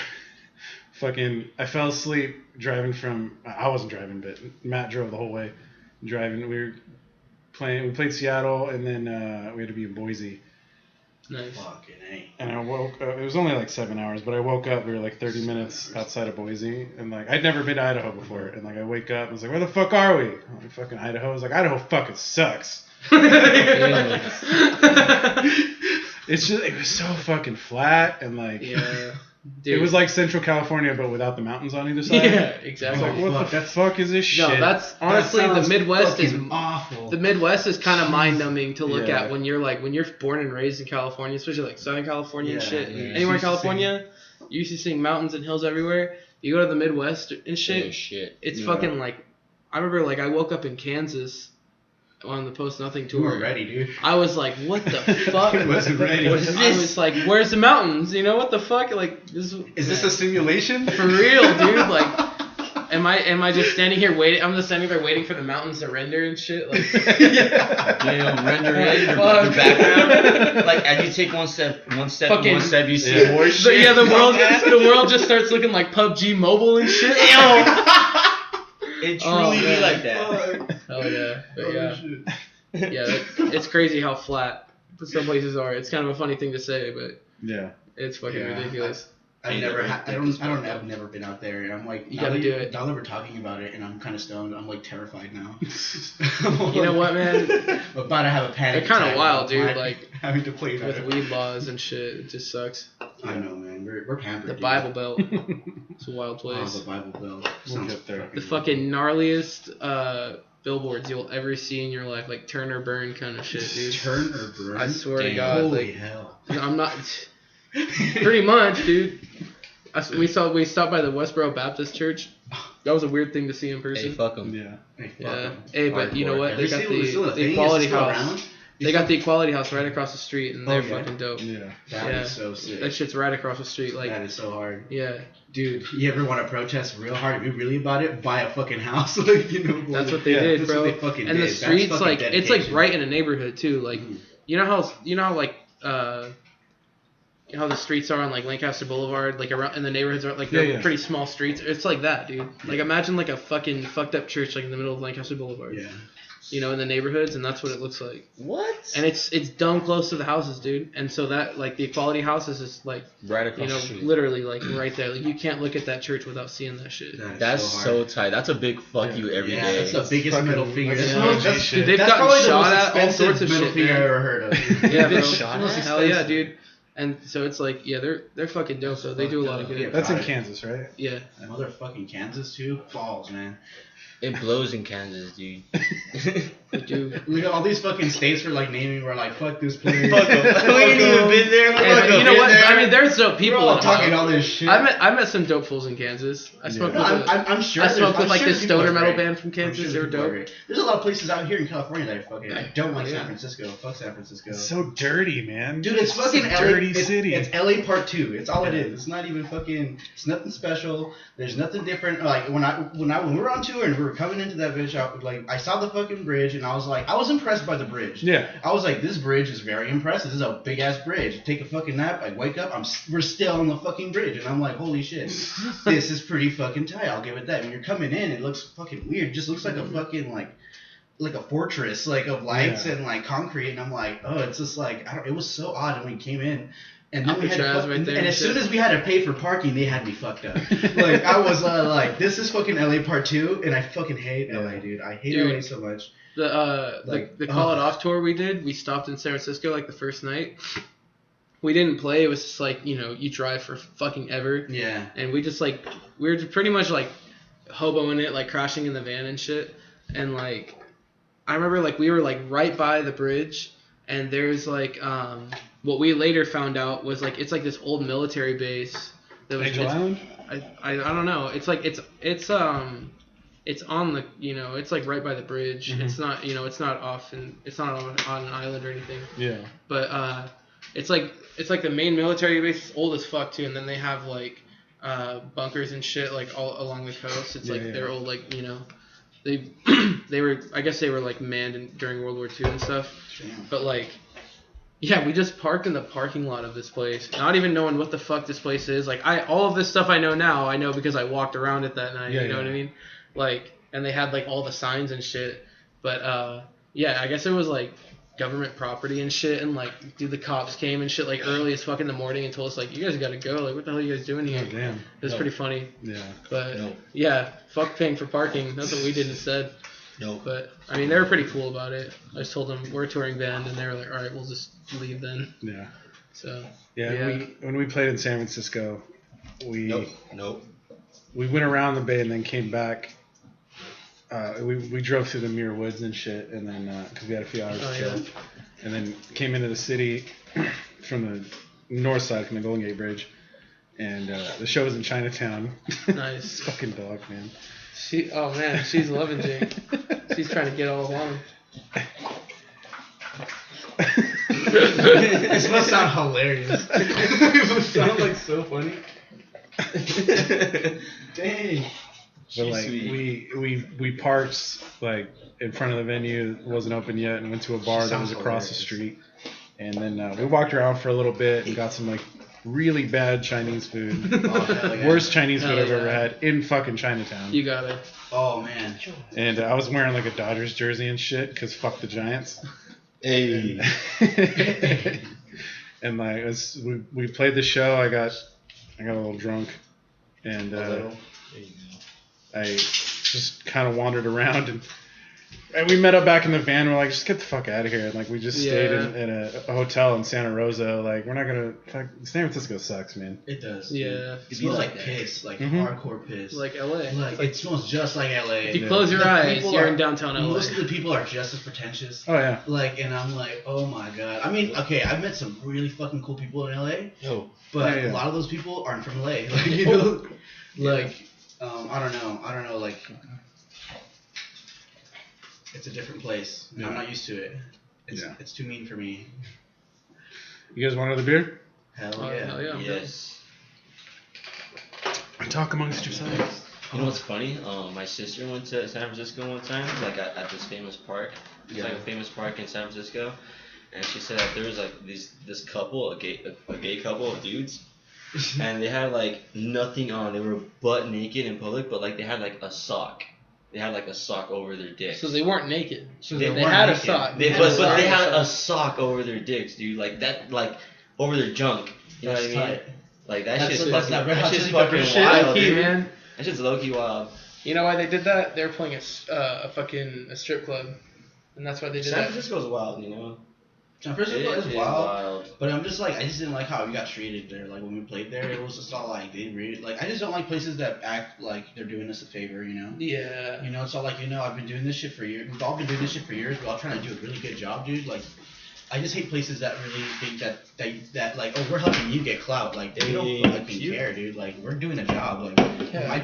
fell asleep driving from. I wasn't driving, but Matt drove the whole way. Driving, we played Seattle, and then we had to be in Boise. Nice. Fucking A. And I woke up, it was only like 7 hours, but I woke up, we were like 30 minutes outside of Boise, and like, I'd never been to Idaho before, and like, I wake up, and I was like, where the fuck are we? I'm like, fucking Idaho. I was like, Idaho fucking sucks. It's just, it was so fucking flat, and like, dude. It was like Central California, but without the mountains on either side. Yeah, exactly. I was like, what the fuck is this shit? No, that's honestly the Midwest is awful. The Midwest is kind of mind numbing to look at when you're born and raised in California, especially like Southern California and shit. Yeah. Anywhere in California, you used to seeing mountains and hills everywhere. You go to the Midwest and shit. Shit. It's fucking like, I remember like I woke up in Kansas, on the Post Nothing tour. You weren't ready, dude. I was like, what the fuck? Wasn't ready. I was like, where's the mountains? You know what the fuck? Like this is this a simulation? For real, dude? Like, am I just standing here waiting? I'm just standing there waiting for the mountains to render and shit. Like, render in the background. Like as you take one step, you see more shit. Yeah, the world just starts looking like PUBG Mobile and shit. It truly be like that. Oh yeah, but yeah, it's crazy how flat some places are. It's kind of a funny thing to say, but yeah, it's fucking ridiculous. I've never been out there, and I'm like, you gotta do it. Now that we're talking about it, and I'm kind of stoned, I'm like terrified now. You know what, man? I'm about to have a panic. They're kind of wild, dude. Like having to play with weed laws and shit, it just sucks. I know, man. We're pampered. The Bible Belt. It's a wild place. Oh, the Bible Belt. We'll get there. The fucking gnarliest billboards you'll ever see in your life, like turn or burn kind of shit, dude. Turn or burn. I swear to God, holy like, hell. I'm not. Pretty much, dude. We stopped by the Westboro Baptist Church. That was a weird thing to see in person. Hey, fuck them. Yeah. Hey, but you know what? They got the Equality House. They got the Equality House right across the street, and they're fucking dope. Yeah. That is so sick. That shit's right across the street. Like that is so hard. Yeah. Dude, you ever want to protest real hard? If you really about it, buy a fucking house. Like, you know. That's what they did, bro. That's what they and did. the streets, like, dedication. it's like right in a neighborhood too. Like, you know how like how the streets are on like Lancaster Boulevard, like around, and the neighborhoods are like they're pretty small streets. It's like that, dude. Like imagine like a fucking fucked up church like in the middle of Lancaster Boulevard. Yeah. You know, in the neighborhoods, and that's what it looks like. What? And it's dumb close to the houses, dude. And so that like the Equality House is just like right across the street. Literally like right there. Like you can't look at that church without seeing that shit. That's so tight. That's a big fuck you every day. That's the biggest middle finger. Dude, they've gotten shot at all sorts of shit. Finger I've ever heard of. Yeah, bro. Hell yeah, dude. And so it's like, yeah, they're fucking dope. So they do a lot of good. That's in Kansas, right? Yeah. Motherfucking Kansas too. Balls, man. It blows in Kansas, dude. Dude. Look at all these fucking states we're like naming. We're like, fuck this place. Fuck them. We ain't even been there. Hey, you know what? I mean, there's dope people. We're all talking all this shit. I met some dope fools in Kansas. I smoked with I'm sure. I smoked with like this stoner metal band from Kansas. They were dope. There's a lot of places out here in California that are fucking. I don't like San Francisco. Fuck San Francisco. It's so dirty, man. Dude, it's fucking LA. Dirty city. It's LA Part 2. It's all it is. It's not even fucking. It's nothing special. There's nothing different. Like when we were on tour and we were coming into that bitch, I saw the fucking bridge and I was impressed by the bridge. Yeah. I was like, this bridge is very impressive. This is a big ass bridge. Take a fucking nap. I wake up. We're still on the fucking bridge, and I'm like, holy shit, this is pretty fucking tight. I'll give it that. When you're coming in, it looks fucking weird. It just looks like a fucking like a fortress, like of lights and like concrete. And I'm like, oh, it's just like it was so odd when we came in. And then we had and as soon as we had to pay for parking, they had me fucked up. Like I was like, this is fucking LA Part 2, and I fucking hate LA, dude. I hate LA so much. The Call It Off tour we did, we stopped in San Francisco like the first night. We didn't play. It was just like, you know, you drive for fucking ever. Yeah. And we just like we were pretty much like hoboing it, like crashing in the van and shit. And like I remember like we were like right by the bridge, and there's like what we later found out was like it's like this old military base. That was Angel Island? I don't know. It's like it's on the, you know, it's like right by the bridge. Mm-hmm. It's not, you know, it's not off and it's not on an island or anything. Yeah. But it's like the main military base is old as fuck too, and then they have like bunkers and shit like all along the coast. It's they're old, like, you know, they were, I guess they were like manned during World War II and stuff. Damn. But like, yeah, we just parked in the parking lot of this place, not even knowing what the fuck this place is. Like all of this stuff I know now, I know because I walked around it that night. You know what I mean? Like, and they had like all the signs and shit. But yeah, I guess it was like government property and shit, and like, dude, the cops came and shit like early as fuck in the morning and told us like, you guys gotta go. Like, what the hell are you guys doing here? Oh, damn. It was pretty funny. Yeah. But yeah, fuck paying for parking. That's what we did instead. No. But I mean, they were pretty cool about it. I just told them we're a touring band, and they were like, all right, we'll just leave then. Yeah. So. Yeah. When we played in San Francisco, we went around the bay and then came back. We drove through the Muir Woods and shit, and then because we had a few hours to chill, and then came into the city from the north side from the Golden Gate Bridge, and the show was in Chinatown. Nice. Fucking dog, man. She's loving Jake. She's trying to get all along. This must sound hilarious. It must sound like so funny. Dang. But like we parked like in front of the venue, it wasn't open yet, and went to a bar that was across the street. And then we walked around for a little bit and got some like really bad Chinese food. Worst Chinese food I've ever had in fucking Chinatown. You got it. Oh man. And I was wearing like a Dodgers jersey and shit because fuck the Giants. Hey. And like we played the show. I got a little drunk, and I just kind of wandered around, and we met up back in the van. We're like, just get the fuck out of here. And like we just stayed in a hotel in Santa Rosa. Like we're not gonna. San Francisco sucks, man. It does. Yeah. It smells like piss, like hardcore piss. Like LA. Like it smells just like LA. If you close your eyes, you're in downtown LA. Most of the people are just as pretentious. Oh yeah. Like, and I'm like, oh my god. I mean, okay, I've met some really fucking cool people in LA. Oh. But a lot of those people aren't from LA. Like, you know, like, I don't know, like, it's a different place. Yeah. I'm not used to it. It's too mean for me. You guys want another beer? Hell yeah. Hell yeah. Yes. Talk amongst yourselves. You know what's funny? My sister went to San Francisco one time, like at this famous park. It's like a famous park in San Francisco, and she said that there was like this couple, a gay couple of dudes, and they had like nothing on. They were butt naked in public, but like they had like a sock. They had like a sock over their dicks. So they weren't naked. So they had a sock. But they had a sock over their dicks, dude. Like that, like over their junk. You know what I mean? Tight. Like that shit's fucking wild, dude. Man. That shit's low key wild. You know why they did that? They were playing a strip club, and that's why they did San that. Francisco's wild, you know. San Francisco It is is wild, but I'm just like, I just didn't like how we got treated there. Like when we played there, it was just all like they really like. I just don't like places that act like they're doing us a favor, you know. Yeah. You know, it's all like, you know, I've been doing this shit for years. We've all been doing this shit for years. We're all trying to do a really good job, dude. Like, I just hate places that really think that like, oh, we're helping you get clout. Like, they don't fucking care, dude. Like, we're doing a job. Like,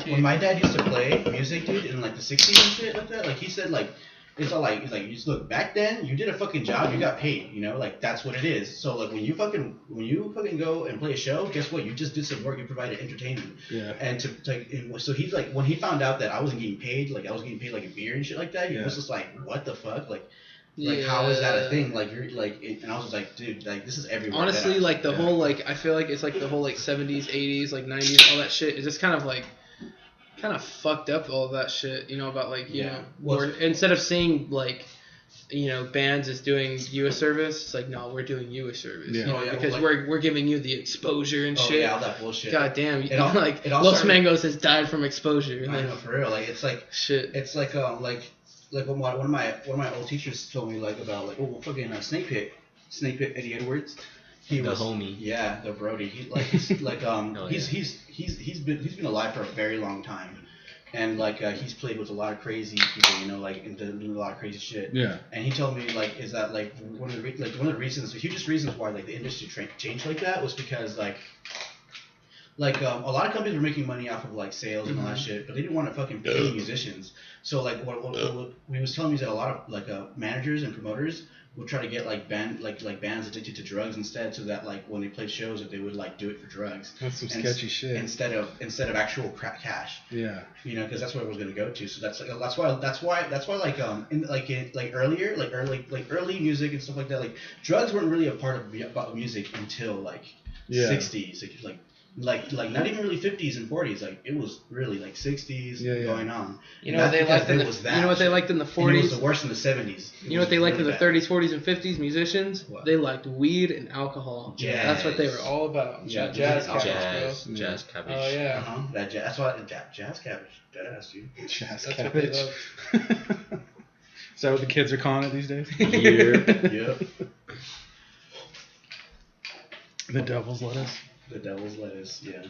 when my dad used to play music, dude, in like the '60s and shit like that, like he said, like. It's all like, you just look, back then you did a fucking job, you got paid, you know, like that's what it is. So like when you fucking go and play a show, guess what? You just did some work, you provided entertainment. Yeah. And so he's like, when he found out that I wasn't getting paid, like I was getting paid like a beer and shit like that, he was just like, what the fuck, like how is that a thing? Like you're like, and I was just like, dude, like this is everywhere. Honestly, like the whole like, I feel like it's like the whole like 70s, 80s, like 90s, all that shit is just kind of fucked up, all of that shit, you know, about like, you know, instead of saying like, you know, bands is doing you a service, it's like, no, we're doing you a service, you know, because we're giving you the exposure and shit. Yeah, all that bullshit. God damn, Los Mangos has died from exposure. I know, for real, like it's like shit. It's like one of my old teachers told me like about like fucking Snake Pit Eddie Edwards. He was the homie. Yeah, the Brody. He's been alive for a very long time, and like he's played with a lot of crazy people, you know, like and done a lot of crazy shit. Yeah. And he told me like is that like one of the reasons, the hugest reasons why like the industry changed like that was because like a lot of companies were making money off of like sales and all that shit, but they didn't want to fucking pay musicians. So like what he was telling me is that a lot of like managers and promoters would try to get like bands addicted to drugs instead, so that like when they played shows that they would like do it for drugs. That's some sketchy shit. Instead of actual cash. Yeah. You know, because that's what it was gonna go to. So that's why like early music and stuff like that. Like drugs weren't really a part of music until like 60s, like not even really 50s and 40s. Like it was really like 60s going on. You know what they liked in the 40s? And it was the worst in the 70s. You know what they liked in the 30s, 40s, and 50s? Musicians? What? They liked weed and alcohol. Jazz. That's what they were all about. Jazz cabbage. Oh yeah. That's why jazz cabbage. Deadass, dude. Jazz cabbage. Is that what the kids are calling it these days? Yep. The devil's lettuce. The devil's lettuce, yeah.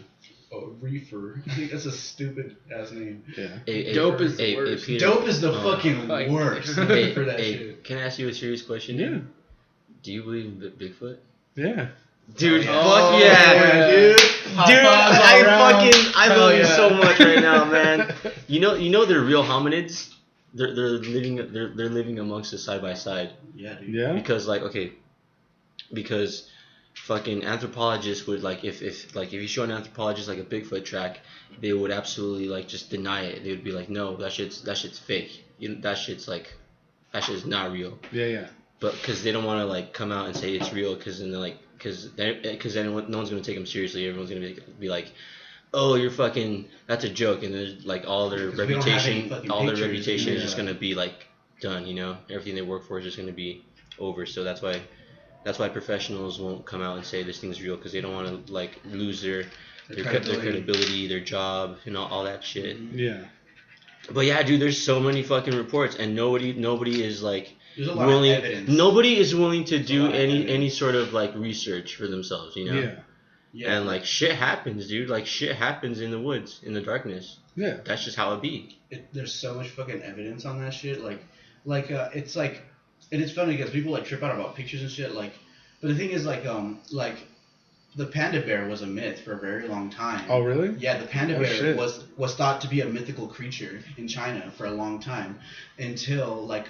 Oh, reefer. I think that's a stupid ass name. Yeah. Dope is the worst. Peter, dope is the fucking worst for that shit. Can I ask you a serious question? Yeah. Do you believe in Bigfoot? Yeah. Dude, fuck yeah, dude. I believe so much right now, man. You know they're real hominids. they're living amongst us side by side. Yeah, dude. Yeah. Because fucking anthropologists would like if you show an anthropologist like a Bigfoot track, they would absolutely like just deny it. They would be like, no, that shit's fake. That shit's not real. Yeah. But because they don't want to like come out and say it's real, because then no one's gonna take them seriously. Everyone's gonna be like, oh, you're fucking, that's a joke, and then like all their reputation is just gonna be like done. Everything they work for is just gonna be over. So that's why professionals won't come out and say this thing's real, because they don't want to like lose their credibility, their job, all that shit. Yeah. But yeah, dude, there's so many fucking reports, and nobody is like willing. Nobody is willing to do any sort of like research for themselves, Yeah. And like shit happens, dude. Like shit happens in the woods, in the darkness. Yeah. That's just how it be. There's so much fucking evidence on that shit. It's like, and it's funny because people like trip out about pictures and shit. Like, but the thing is like the panda bear was a myth for a very long time. Oh really? Yeah, the panda bear was thought to be a mythical creature in China for a long time, until like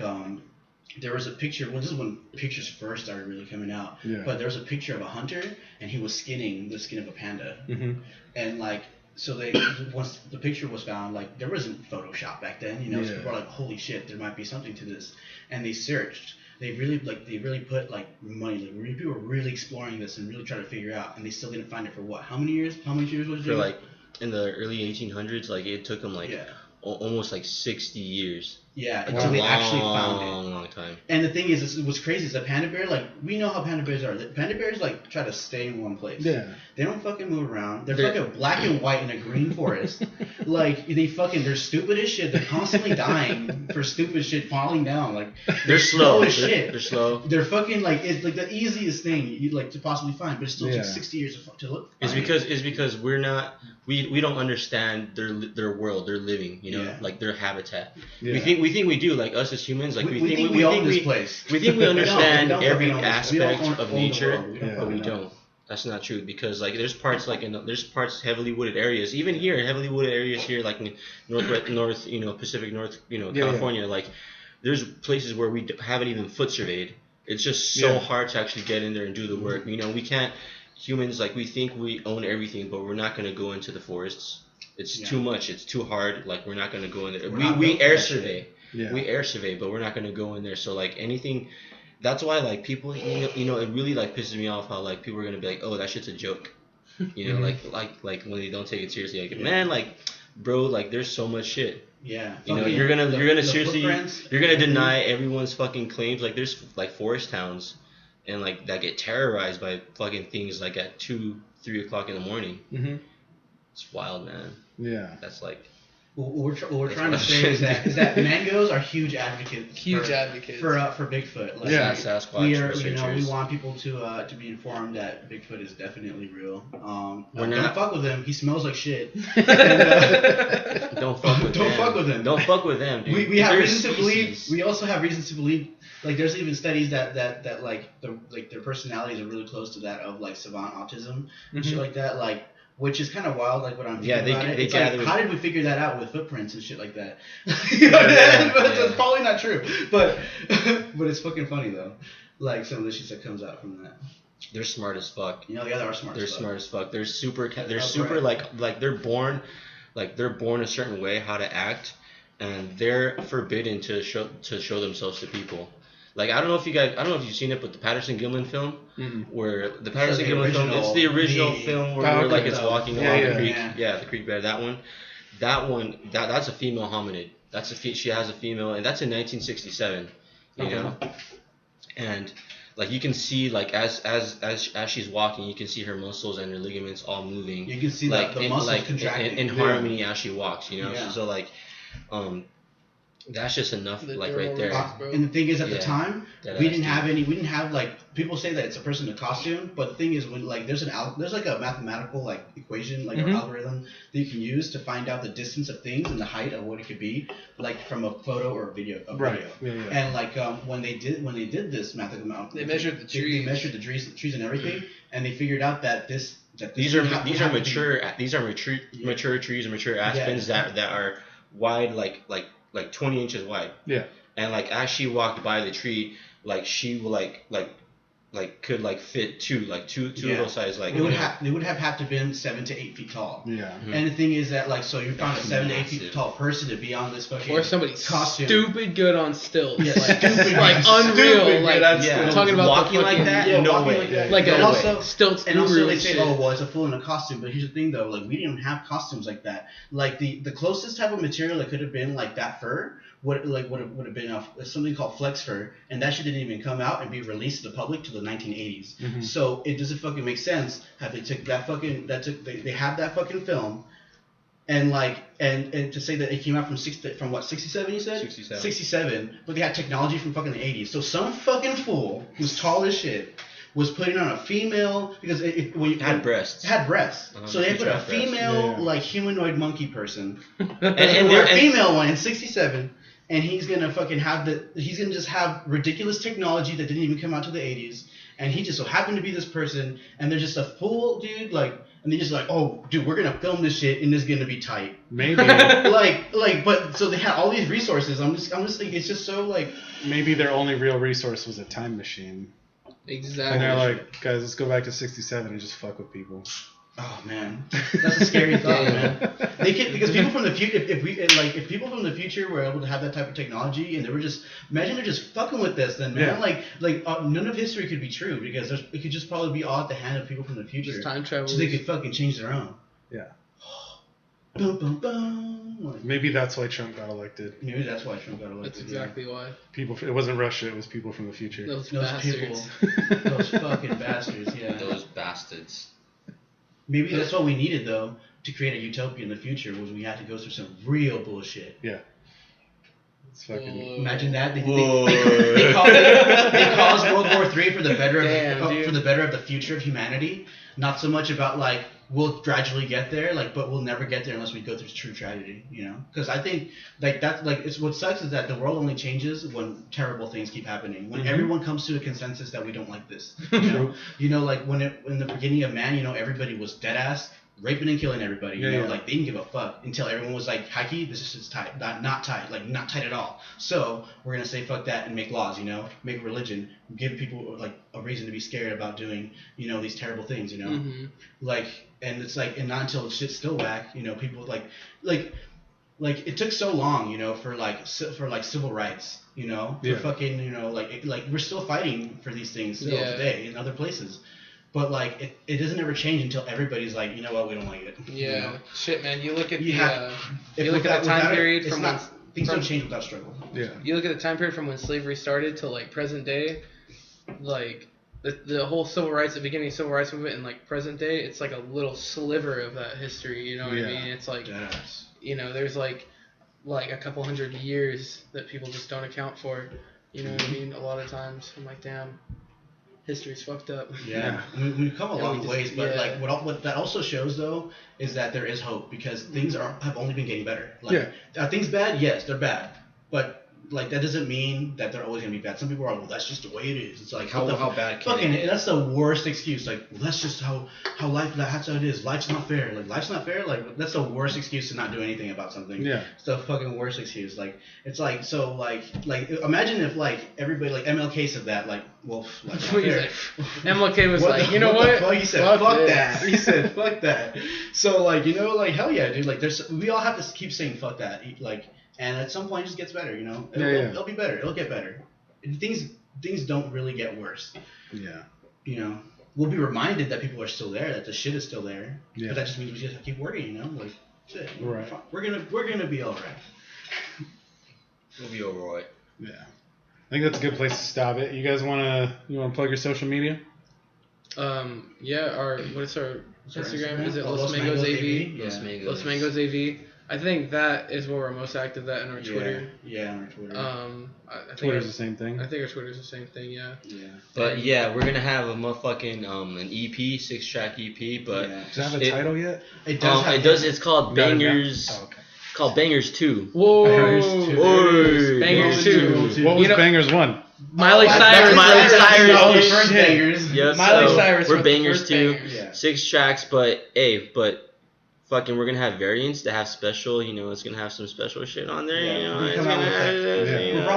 there was a picture. Well, this is when pictures first started really coming out. Yeah. But there was a picture of a hunter, and he was skinning the skin of a panda. Mm-hmm. And like, so once the picture was found, like there wasn't Photoshop back then, So people were like, holy shit, there might be something to this, and they searched. They really put like money. Like people were really exploring this and really trying to figure out, and they still didn't find it for what? How many years? Was it? For like in the early 1800s, like it took them like almost like 60 years. Yeah, until they actually found it. Long time. And the thing is, what's crazy is a panda bear, like, we know how panda bears are. The panda bears, like, try to stay in one place. Yeah. They don't fucking move around. They're fucking black and white in a green forest. Like, they're stupid as shit. They're constantly dying for stupid shit, falling down. Like, they're slow as shit. They're slow. They're fucking, like, it's like the easiest thing you'd like to possibly find, but it still took 60 years to look. It's because we're not, we don't understand their world, their living, like their habitat. Yeah. We think we do, like us as humans, like we think we own this place. We think we understand every own aspect own of nature, but we know. don't. That's not true, because like there's parts heavily wooded areas, even here, heavily wooded areas here, like in north, Pacific North, California, like there's places where we haven't even foot surveyed. It's just so hard to actually get in there and do the work. We can't. Humans, like, we think we own everything, but we're not going to go into the forests. It's too much. It's too hard. Like, we're not going to go in there. We air survey. Yeah. We air survey, but we're not going to go in there. So, like, anything... That's why, like, people, it really, like, pisses me off how, like, people are going to be like, oh, that shit's a joke. Like when they don't take it seriously. Like, man, like, bro, like, there's so much shit. Yeah. You're gonna seriously... You're going to deny everyone's fucking claims. Like, there's, like, forest towns... And like that get terrorized by fucking things like at 2-3 o'clock in the morning. Mm-hmm. It's wild, man. Yeah. That's like. What we're trying to say is that mangoes are huge advocates. For Bigfoot. Like, Sasquatch. We want people to be informed that Bigfoot is definitely real. Don't fuck with him. He smells like shit. Don't fuck with him. Don't fuck with them, dude. We have reason to believe. We also have reasons to believe. Like, there's even studies that like their personalities are really close to that of like savant autism and shit like that. Like, which is kind of wild. Like, what I'm thinking about it. It's like, how did we figure that out with footprints and shit like that? But it's probably not true. But it's fucking funny though. Like some of the shit that comes out from that. They're smart as fuck. They are smart. They're smart as fuck. They're super like they're born a certain way how to act, and they're forbidden to show themselves to people. Like, I don't know if you've seen it, but the Patterson-Gilman film, where the Patterson-Gilman film, it's the original film where like it's walking along the creek. Yeah, the creek bear. That one, that's a female hominid. She has a female, and that's in 1967. You know, and like you can see, like as she's walking, you can see her muscles and her ligaments all moving. You can see like the muscles contracting in harmony as she walks. Yeah. So like, that's just enough, like right there. And the thing is, at the time, we didn't have like, people say that it's a person in a costume, but the thing is, when like there's like a mathematical like equation, like an algorithm that you can use to find out the distance of things and the height of what it could be, like from a photo or a video. And like when they did this mathematical, they measured the trees. They measured the trees and everything, and they figured out that these are mature trees and mature aspens that are wide like like 20 inches wide. Yeah. And like as she walked by the tree, like she like could like fit two of those size like. It would have had to been 7 to 8 feet tall. Yeah. Mm-hmm. And the thing is that like, so you found a 7 to 8 feet tall person to be on this fucking or somebody costume. stupid good on stilts. Yeah, like, stupid, like unreal. stupid like good on yeah. stilts. talking about walking the like fucking, that. Yeah, No walking way. like that. Like and a also stilts. And also guru they and say, shit. oh well, it's a fool in a costume. But here's the thing though, like we didn't have costumes like that. Like the closest type of material that could have been like that fur would have been something called flex fur, and that shit didn't even come out and be released to the public till the 1980s. Mm-hmm. So it doesn't fucking make sense how they took that fucking they have that fucking film. And like and to say that it came out from 67 you said 67, but they had technology from fucking the 80s. So some fucking fool who's tall as shit was putting on a female because when you Had breasts. had breasts. So they put a had breasts. female Yeah. like humanoid monkey person and or a female one in 67, and he's gonna fucking he's gonna just have ridiculous technology that didn't even come out to the 80s, and he just so happened to be this person, and they're just a fool, dude, like. And they just like, oh, dude, we're gonna film this shit, and it's gonna be tight. Maybe. but so they had all these resources. I'm just thinking, it's just so like. Maybe their only real resource was a time machine. Exactly. And they're like, guys, let's go back to 67 and just fuck with people. Oh man, that's a scary thought, man. They can because people from the future, if people from the future were able to have that type of technology, and they were just imagine they're just fucking with this, then man, none of history could be true because it could just probably be all at the hand of people from the future. Just time travel. So they could fucking change their own. Yeah. Boom, boom, boom. Like, Maybe that's why Trump got elected. maybe that's why Trump got elected. That's exactly why. People. It wasn't Russia. It was people from the future. Those Those bastards. people, those fucking bastards. Yeah. Those bastards. Maybe that's what we needed though to create a utopia in the future was we had to go through some real bullshit. Yeah. It's fucking. Imagine that. They Whoa. caused World War III for the better Damn, for the better of the future of humanity. Not so much about like we'll gradually get there, like, but we'll never get there unless we go through true tragedy, you know? Because I think like that's like it's what sucks is that the world only changes when terrible things keep happening. When everyone comes to a consensus that we don't like this, you know, like when in the beginning of man, you know, everybody was dead ass. Raping and killing everybody, you know, like they didn't give a fuck until everyone was like, "Hikey, this is just tight, not tight, like not tight at all." So we're gonna say fuck that and make laws, you know, make religion, give people like a reason to be scared about doing, you know, these terrible things, you know, like, and it's like, and not until shit's still whack, you know, people like it took so long, you know, for civil rights, you know, for fucking, you know, like we're still fighting for these things still today in other places. But like it doesn't ever change until everybody's like, you know what, we don't like it. Yeah, you know? shit, man. You look at You look at the time period from when things don't change without struggle. Yeah. you look at the time period from when slavery started to like present day, like the whole civil rights, the beginning of civil rights movement, and like present day, it's like a little sliver of that history. You know what I mean? It's like you know, there's like a couple hundred years that people just don't account for. You know what I mean? A lot of times, I'm like, damn. History's fucked up. Yeah, we've come a long ways, but like what that also shows though is that there is hope because things have only been getting better. Like, are things bad? Yes, they're bad, but like that doesn't mean that they're always gonna be bad. Some people are like, well, that's just the way it is. It's like how bad can fucking it be? That's the worst excuse. Like, well, that's just how life that's how it is. Life's not fair. Like life's not fair. Like that's the worst excuse to not do anything about something. Yeah, it's the fucking worst excuse. Like it's like so like imagine if like everybody like MLK said that like well life's not fair. MLK was like, you know what? The fuck? He said fuck that. He said fuck that. So like you know like hell yeah dude like we all have to keep saying fuck that like. And at some point, it just gets better, you know? It'll be better. It'll get better. Things don't really get worse. Yeah. You know? We'll be reminded that people are still there, that the shit is still there. Yeah. But that just means we just have to keep working, you know? Like, shit. Right. We're gonna be all right. We'll be alright. Yeah. I think that's a good place to stop it. You guys wanna plug your social media? Yeah, what's our Instagram? Is it Los Mangoz AV? Yeah. Los Mangoz AV. I think that is where we're most active at in our Twitter. Yeah, on our Twitter. I think Twitter's the same thing. I think our Twitter's the same thing, yeah. Yeah. But yeah, we're gonna have a motherfucking an EP, 6-track EP, but Does it have a title yet? It does. It does. It's called Bangerz. Oh, okay. Called Bangerz II. Whoa! Bangerz II. What was Bangerz 1? Miley Cyrus. Miley Cyrus. Oh, the first Bangers. Yes. Miley Cyrus. We're was the Bangerz first II. Bangers. Yeah. 6 tracks, but fucking, we're gonna have variants that have special, you know, it's gonna have some special shit on there. Yeah, you know, we it's come out gonna with have, that. you We're know,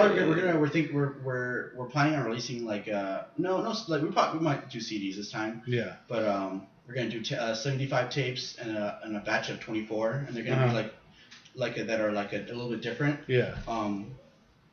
probably we're planning on releasing like like we might do CDs this time. Yeah. But we're gonna do 75 tapes and a batch of 24, and they're gonna be that are like a little bit different. Yeah.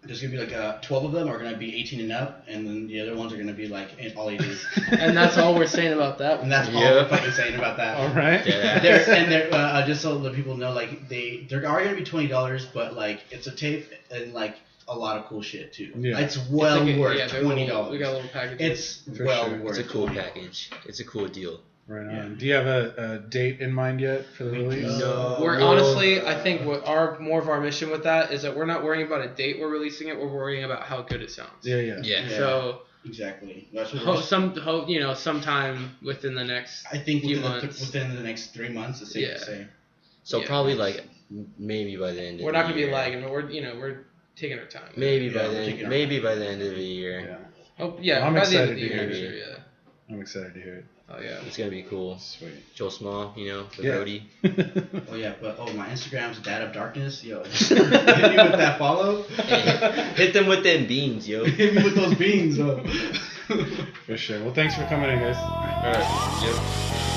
There's gonna be like 12 of them are gonna be 18 and up, and then the other ones are gonna be like all ages. And that's all we're saying about that. And that's all we're fucking saying about that. All right. Yeah. Just so the people know, like they're already gonna be $20, but like it's a tape and like a lot of cool shit too. Yeah. It's well worth $20. We got a little package. It's For well sure. worth. It's a cool $20. package. It's a cool deal. Right on. Yeah. Do you have a date in mind yet for the release? No. We're honestly, I think more of our mission with that is that we're not worrying about a date we're releasing it. We're worrying about how good it sounds. Yeah. So exactly. That's what sometime within the next I think few within months. within the next 3 months, it's safe to say. So probably like maybe by the end of We're the not gonna year. be lagging, but we're taking our time. Maybe Yeah, by we're then. taking our Maybe time. by the end of the year. Yeah. Oh yeah, Well, I'm by the end excited of the to year, hear sure, it. yeah. I'm excited to hear it. Oh yeah. It's gonna be cool. Sweet. Joe Small, you know, the Yeah. roadie. Oh yeah, but my Instagram's Dad of Darkness. Yo, hit me with that follow. Hit them with them beans, yo. Hit me with those beans, bro. For sure. Well, thanks for coming in, guys. All right. Yep.